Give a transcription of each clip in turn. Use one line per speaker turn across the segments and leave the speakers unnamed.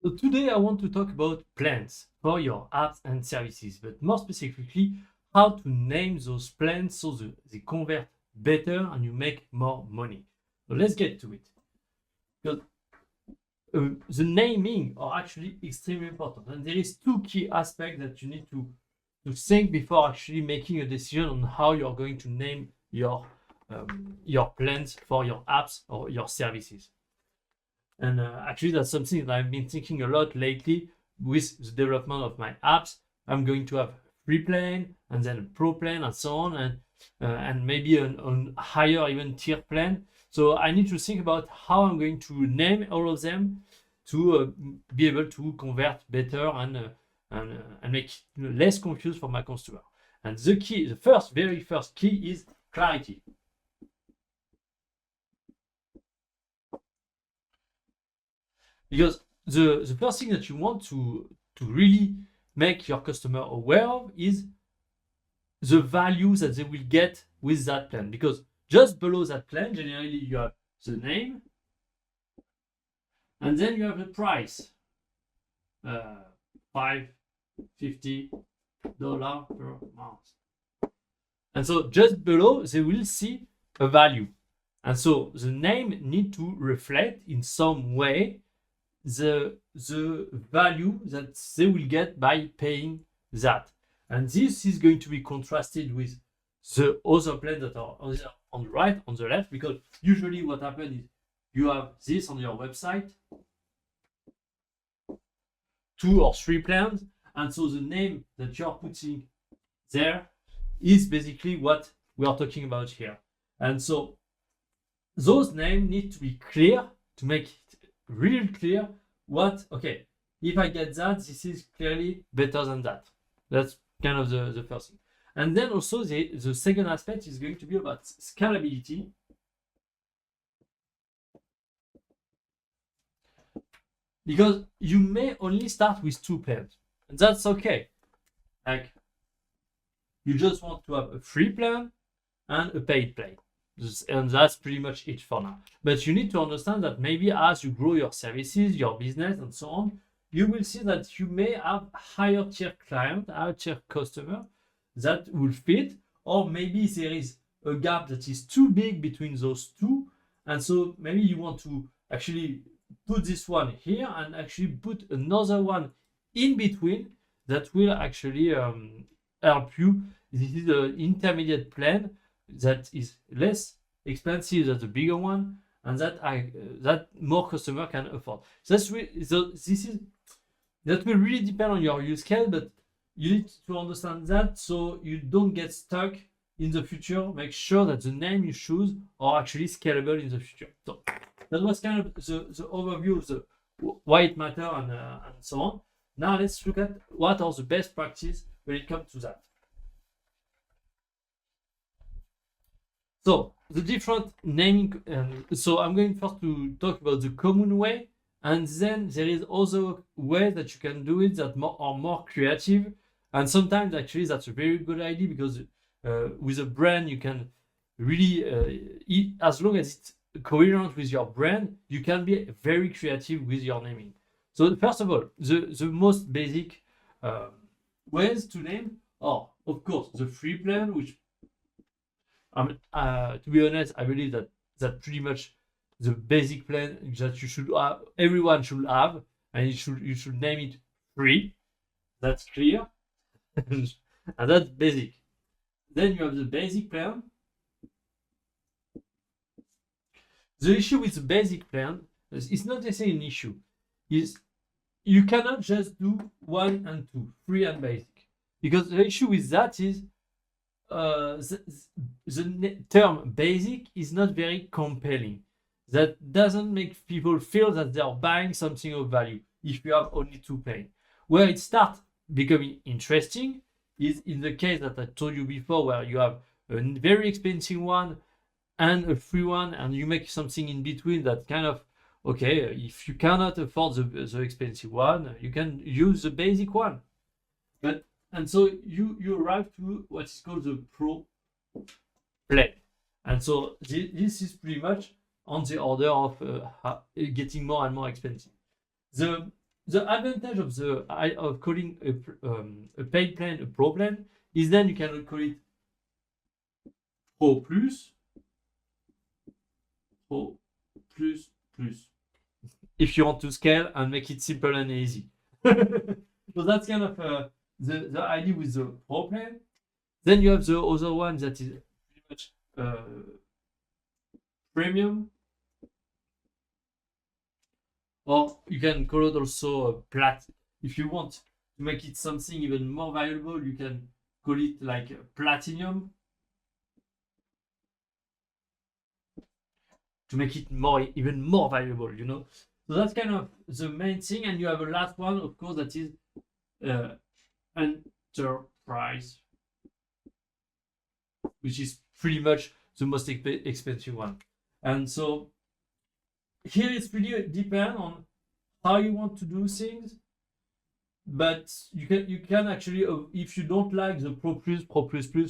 So today I want to talk about plans for your apps and services, but more specifically, how to name those plans so they convert better and you make more money. So let's get to it. Because the naming are actually extremely important, and there is two key aspects that you need to think before actually making a decision on how you're going to name your plans for your apps or your services. And actually, that's something that I've been thinking a lot lately with the development of my apps. I'm going to have free plan and then a pro plan and so on, and maybe an higher even tier plan. So I need to think about how I'm going to name all of them to be able to convert better and make less confused for my customer. And the key, very first key is clarity. Because the first thing that you want to really make your customer aware of is the value that they will get with that plan. Because just below that plan, generally you have the name, and then you have the price, $550 per month. And so just below, they will see a value. And so the name need to reflect in some way the value that they will get by paying that. And this is going to be contrasted with the other plans that are on the right, on the left, because usually what happens is you have this on your website, 2 or 3 plans, and so the name that you're putting there is basically what we are talking about here. And so those names need to be clear to make it really clear okay, if I get that, this is clearly better than that. That's kind of the first thing. And then also the second aspect is going to be about scalability. Because you may only start with 2 plans, and that's okay. Like, you just want to have a free plan and a paid plan. And that's pretty much it for now. But you need to understand that maybe as you grow your services, your business, and so on, you will see that you may have higher tier client, higher tier customer that will fit, or maybe there is a gap that is too big between those two. And so maybe you want to actually put this one here and actually put another one in between that will actually help you. This is an intermediate plan that is less expensive than the bigger one, and that more customer can afford. That will really depend on your use case, but you need to understand that so you don't get stuck in the future. Make sure that the name you choose are actually scalable in the future. So that was kind of the overview of the why it matters and so on. Now let's look at what are the best practices when it comes to that. So the different naming, so I'm going first to talk about the common way, and then there is other way that you can do it that are more creative, and sometimes actually that's a very good idea because with a brand you can really, as long as it's coherent with your brand, you can be very creative with your naming. So first of all, the most basic ways to name are, of course, the free plan, which to be honest, I believe that pretty much the basic plan that you should have, everyone should have, and you should name it free. That's clear, and that's basic. Then you have the basic plan. The issue with the basic plan is not necessarily an issue. Is you cannot just do 1 and 2, free and basic, because the issue with that is the term basic is not very compelling. That doesn't make people feel that they are buying something of value if you have only 2 plans. Where it starts becoming interesting is in the case that I told you before, where you have a very expensive one and a free one, and you make something in between that kind of, okay, if you cannot afford the expensive one, you can use the basic one. And so you arrive to what is called the pro plan. And so this is pretty much on the order of getting more and more expensive. The the advantage of calling a paid plan a pro plan is then you can call it pro plus, pro plus plus, if you want to scale and make it simple and easy. So that's kind of the idea with the pro plan. Then you have the other one that is pretty much premium, or you can call it also plat. If you want to make it something even more valuable, you can call it like platinum to make it even more valuable, you know. So that's kind of the main thing. And you have a last one, of course, that is enterprise, which is pretty much the most expensive one. And so here it's pretty depend on how you want to do things, but you can actually, if you don't like the pro plus,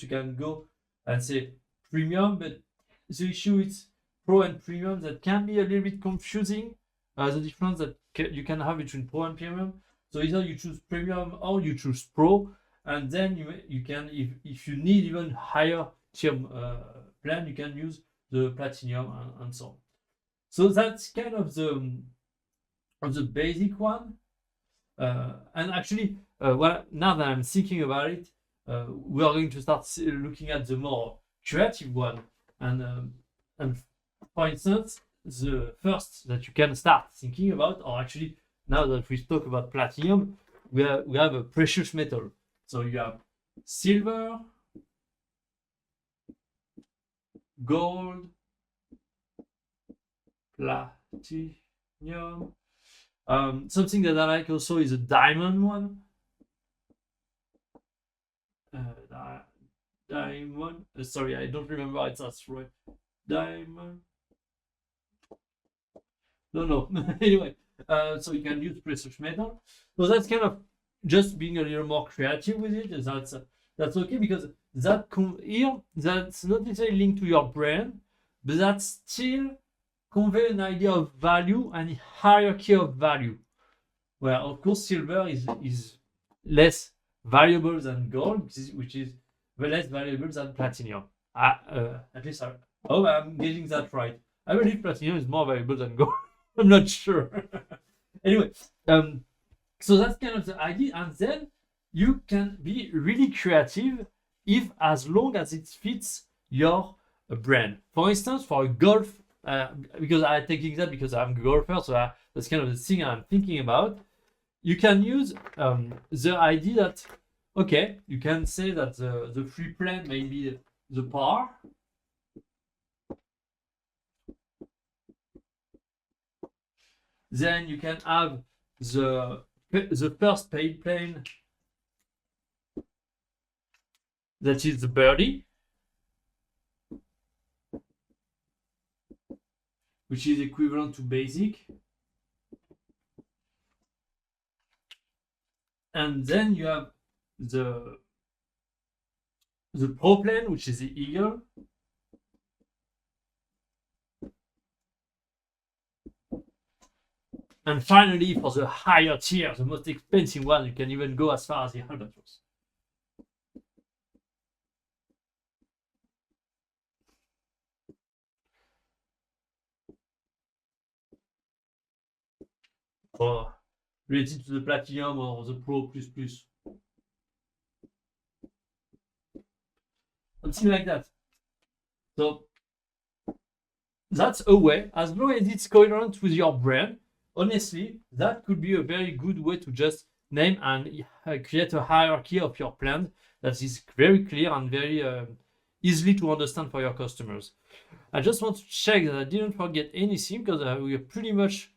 you can go and say premium. But the issue is pro and premium, that can be a little bit confusing, the difference that you can have between pro and premium. So either you choose premium or you choose pro, and then you can, if you need even higher tier plan, you can use the platinum and so on. So that's kind of the basic one. And actually, now that I'm thinking about it, we are going to start looking at the more creative one. And for instance, the first that you can start thinking about, or actually now that we talk about platinum, we have a precious metal. So you have silver, gold, platinum. Something that I like also is a diamond one. Diamond. Sorry, I don't remember if that's right. Diamond. No. Anyway, so you can use precious metal. So that's kind of just being a little more creative with it. That's okay, because here that's not necessarily linked to your brand, but that's still convey an idea of value and hierarchy of value. Well, of course, silver is less valuable than gold, which is less valuable than platinum. At least I'm getting that right. I believe platinum is more valuable than gold. I'm not sure. Anyway, so that's kind of the idea, and then you can be really creative as long as it fits your brand. For instance, for a golf, because I'm taking that because I'm a golfer, so that's kind of the thing I'm thinking about. You can use the idea that, okay, you can say that the free plan may be the par. Then you can have the first paid plan, that is the birdie, which is equivalent to basic. And then you have the pro plan, which is the eagle. And finally, for the higher tier, the most expensive one, you can even go as far as the albatross. Or related to the platinum or the pro plus plus. Something like that. So that's a way, as long as it's coherent with your brand. Honestly, that could be a very good way to just name and create a hierarchy of your plan that is very clear and very easily to understand for your customers. I just want to check that I didn't forget anything, because we have pretty much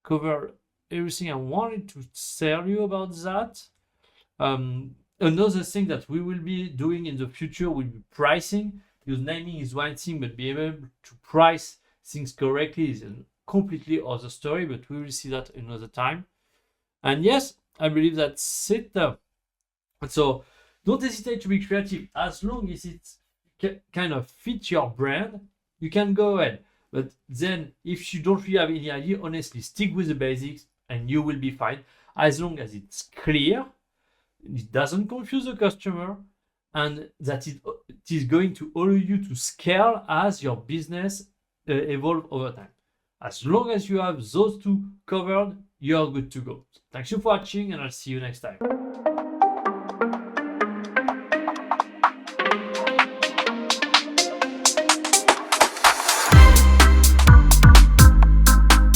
covered everything I wanted to tell you about that. Another thing that we will be doing in the future will be pricing, because naming is one thing, but being able to price things correctly is a completely other story, but we will see that another time. And yes, I believe that's it. So don't hesitate to be creative. As long as it kind of fits your brand, you can go ahead. But then if you don't really have any idea, honestly, stick with the basics and you will be fine. as long as it's clear, it doesn't confuse the customer, and that it is going to allow you to scale as your business evolve over time. As long as you have those two covered, you're good to go. Thanks you for watching, and I'll see you next time.